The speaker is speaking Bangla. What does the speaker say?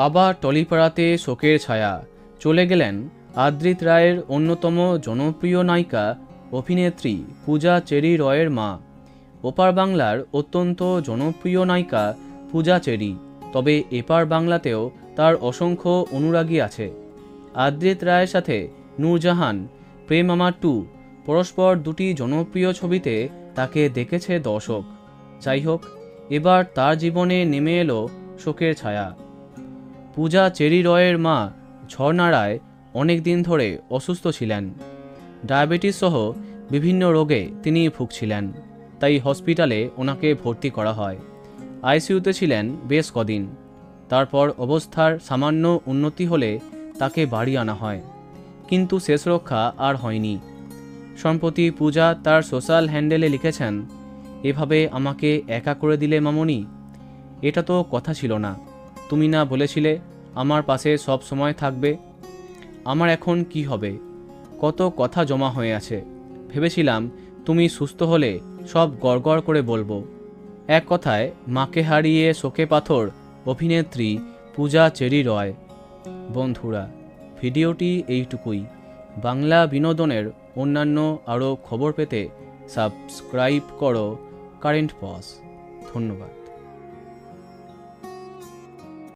আবার টলিপাড়াতে শোকের ছায়া। চলে গেলেন আদ্রিত রায়ের অন্যতম জনপ্রিয় নায়িকা অভিনেত্রী পূজা চেরি রয়ের মা। ওপার বাংলার অত্যন্ত জনপ্রিয় নায়িকা পূজা চেরি, তবে এপার বাংলাতেও তার অসংখ্য অনুরাগী আছে। আদ্রিত রায়ের সাথে নূরজাহান, প্রেম আমার 2 পরস্পর দুটি জনপ্রিয় ছবিতে তাকে দেখেছে দর্শক। যাই হোক, এবার তার জীবনে নেমে এলো শোকের ছায়া। পূজা চেরি রয়ের মা ঝর্ণা রায় অনেক দিন ধরে অসুস্থ ছিলেন। ডায়াবেটিস সহ বিভিন্ন রোগে তিনি ভুগছিলেন, তাই হসপিটালে ওনাকে ভর্তি করা হয়। আইসিইউতে ছিলেন বেশ কদিন। তারপর অবস্থার সামান্য উন্নতি হলে তাকে বাড়ি আনা হয়, কিন্তু শেষ রক্ষা আর হয়নি। সম্প্রতি পূজা তার সোশ্যাল হ্যান্ডেলে লিখেছেন, এভাবে আমাকে একা করে দিলে মামনি, এটা তো কথা ছিল না। তুমি না বলেছিলে আমার পাশে সব সময় থাকবে? আমার এখন কি হবে? কত কথা জমা হয়ে আছে। ভেবেছিলাম তুমি সুস্থ হলে সব গড়গড় করে বলবো। এক কথায় মাকে হারিয়ে শোকে পাথর অভিনেত্রী পূজা চেরি রয়। বন্ধুরা, ভিডিওটি এইটুকুই। বাংলা বিনোদনের অন্যান্য আরও খবর পেতে সাবস্ক্রাইব করো কারেন্ট পজ। ধন্যবাদ।